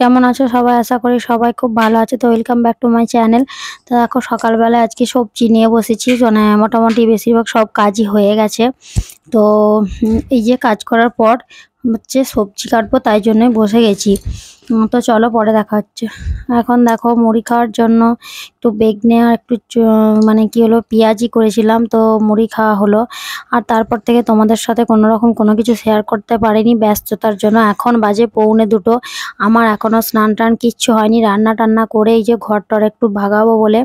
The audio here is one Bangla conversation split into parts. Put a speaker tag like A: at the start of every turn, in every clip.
A: কেমন আছো সবাই? আশা করি সবাই খুব ভালো আছে। তো welcome back to my channel. তো দেখো সকালবেলা আজকে সবজি নিয়ে বসেছি। মানে মোটামুটি বেশিরভাগ সব কাজই হয়ে গেছে। তো এই যে কাজ করার পর হচ্ছে সবজি কাটবো, তাই জন্যই বসে গেছি। তো চলো পরে দেখা হচ্ছে। এখন দেখো মুড়ি খাওয়ার জন্য একটু বেগনে আর একটু মানে কি হলো পেঁয়াজি করেছিলাম, তো মুড়ি খাওয়া হলো। আর তারপর থেকে তোমাদের সাথে কোনোরকম কোনো কিছু শেয়ার করতে পারিনি ব্যস্ততার জন্য। এখন বাজে 1:45। আমার এখনও স্নান টান কিচ্ছু হয়নি। রান্না টান্না করে এই যে ঘর টর একটু ভাগাবো বলে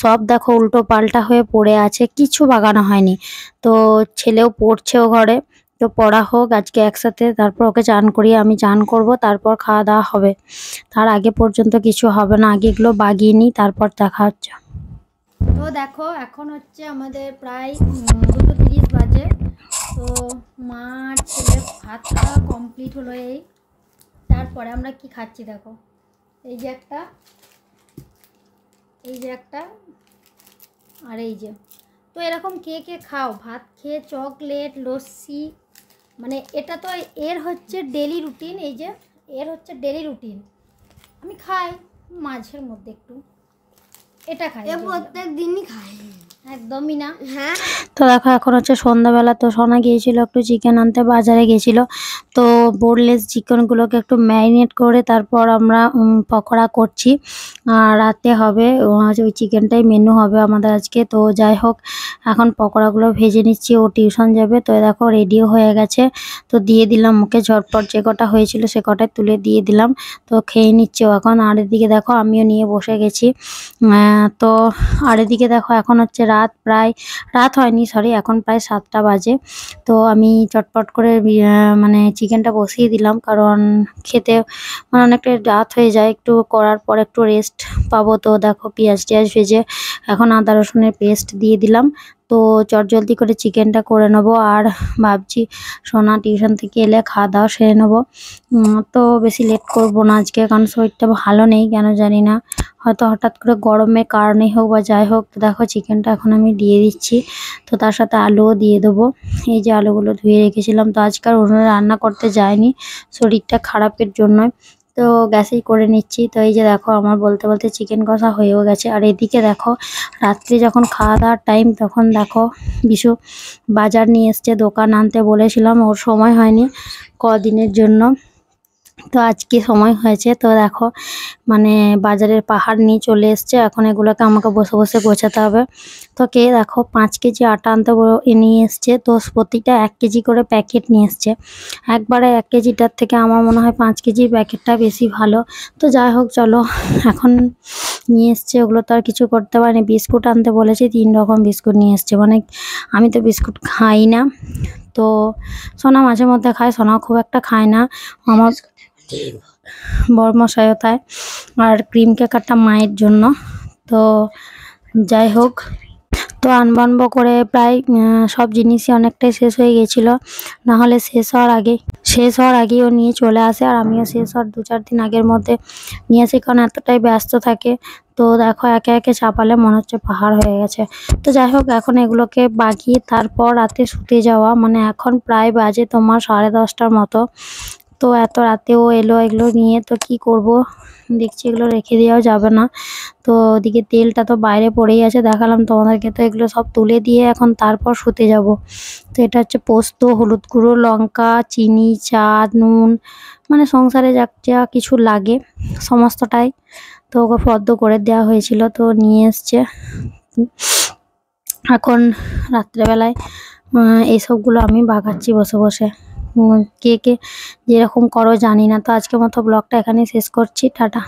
A: সব দেখো উল্টো পাল্টা হয়ে পড়ে আছে, কিছু বাগানো হয়নি। তো ছেলেও পড়ছেও ঘরে। তো পড়া হোক আজকে একসাথে, তারপর ওকে চান করিয়ে আমি চান করব, তারপর খাওয়া দাওয়া হবে। তার আগে পর্যন্ত কিছু হবে না, আগে এগুলো বাগিয়ে নিই, তারপর দেখা হচ্ছে। তো দেখো এখন হচ্ছে আমাদের প্রায় 2:30 বাজে। তো মা আর ছেলের ভাত খাওয়া কমপ্লিট হলো। তারপরে আমরা কি খাচ্ছি দেখো, এই যে একটা, আর এই যে। তো এরকম কে কে খাও ভাত খেয়ে চকলেট লস্যি, মানে এটা তো এর হচ্ছে ডেলি রুটিন। এই যে এর হচ্ছে ডেলি রুটিন। আমি খাই মাঝের মধ্যে একটু, এটা খাই, প্রত্যেক দিনই খাই, একদমই না। হ্যাঁ। তো দেখো এখন হচ্ছে সন্ধ্যাবেলা। তো সোনা গিয়েছিল একটু চিকেন আনতে, বাজারে গেছিল। তো বোনলেস চিকেনগুলোকে একটু ম্যারিনেট করে তারপর আমরা পকোড়া করছি। আর রাতে হবে ওই চিকেনটাই মেনু হবে আমাদের আজকে। তো যাই হোক এখন পকোড়াগুলো ভেজে নিচ্ছি, ও টিউশন যাবে। তো দেখো রেডিও হয়ে গেছে। তো দিয়ে দিলাম ওকে ঝটপট, যে কটা হয়েছিল সে কটাই তুলে দিয়ে দিলাম। তো খেয়ে নিচ্ছে ও এখন। আর এদিকে দেখো আমিও নিয়ে বসে গেছি। তো আর এদিকে দেখো এখন হচ্ছে রাত হয়নি, সরি, এখন প্রায় 7টা বাজে। তো আমি চটপট করে মানে চিকেনটা বসিয়ে দিলাম, কারণ খেতে মানে অনেকটা রাত হয়ে যায়, একটু করার পর একটু রেস্ট পাবো। তো দেখো পেঁয়াজ টিয়াজ ভেজে এখন আদা রসুনের পেস্ট দিয়ে দিলাম। তো চটজলদি করে চিকেনটা করে নেবো। আর ভাবছি সোনা টিউশন থেকে এলে খাওয়া দাওয়া সেরে নেবো। তো বেশি লেট করবো না আজকে, কারণ শরীরটা ভালো নেই কেন জানি না, হয়তো হঠাৎ করে গরমের কারণেই হোক বা যাই হোক। তো দেখো চিকেনটা এখন আমি দিয়ে দিচ্ছি। তো তার সাথে আলুও দিয়ে দেবো। এই যে আলুগুলো ধুয়ে রেখেছিলাম। তো আজকাল উনুনে রান্না করতে যাইনি শরীরটা খারাপের জন্য, তো গ্যাসেই করে নিচ্ছি। তো এই যে দেখো আমার বলতে বলতে চিকেন কষা হয়েও গেছে। আর এদিকে দেখো রাত্রে যখন খাওয়া দাওয়ার টাইম, তখন দেখো বিশু বাজার নিয়ে এসছে, দোকান আনতে বলেছিলাম, ওর সময় হয়নি কদিনের জন্য। তো আজকে সময় হয়েছে। তো দেখো মানে বাজারের পাহাড় নিয়ে চলে এসছে। এখন এগুলোকে আমাকে বসে বসে গোছাতে হবে। তো দেখো 5 কেজি আটা আনতে নিয়ে এসছে। তো প্রতিটা 1 কেজি করে প্যাকেট নিয়ে এসছে। একবারে 1 কেজিটার থেকে আমার মনে হয় 5 কেজির প্যাকেটটা বেশি ভালো। তো যাই হোক চলো, এখন নিয়ে এসছে, ওগুলো তো আর কিছু করতে পারিনি। বিস্কুট আনতে বলেছি, 3 রকম বিস্কুট নিয়ে এসছে। মানে আমি তো বিস্কুট খাই না। তো সোনা মাঝে মধ্যে খায়, সোনাও খুব একটা খায় না। আমার বরমশাইও তাই। আর ক্রিম কেকারটা মায়ের জন্য। তো যাই হোক, তো আনবো করে প্রায় সব জিনিসই অনেকটাই শেষ হয়ে গেছিলো। নাহলে শেষ হওয়ার আগেই ও নিয়ে চলে আসে। আর আমিও শেষ হওয়ার 2-4 দিন আগের মধ্যে নিয়ে আসি, কারণ এতটাই ব্যস্ত থাকে। তো দেখো একে একে চাপালে মনে হচ্ছে পাহাড় হয়ে গেছে। তো যাই হোক এখন এগুলোকে বাগিয়ে তারপর রাতে শুতে যাওয়া। মানে এখন প্রায় বাজে তোমার 10:30টার মতো। তো এত রাতেও এলো এগুলো নিয়ে, তো কি করব, দেখছি এগুলো রেখে দেওয়াও যাবে না। তো ওদিকে তেলটা তো বাইরে পড়েই আছে, দেখালাম তোমাদেরকে। তো এগুলো সব তুলে দিয়ে এখন তারপর শুতে যাব। তো এটা হচ্ছে পোস্ত, হলুদ গুঁড়ো, লঙ্কা, চিনি, চা, নুন, মানে সংসারে যা যা কিছু লাগে সমস্তটাই তো ওকে ফর্দ করে দেওয়া হয়েছিল। তো নিয়ে এসছে। এখন রাত্রেবেলায় এইসবগুলো আমি বাগাচ্ছি বসে বসে। কে কে যেরকম করো জানি না। তো আজকের মতো ব্লগটা এখানেই শেষ করছি, টাটা।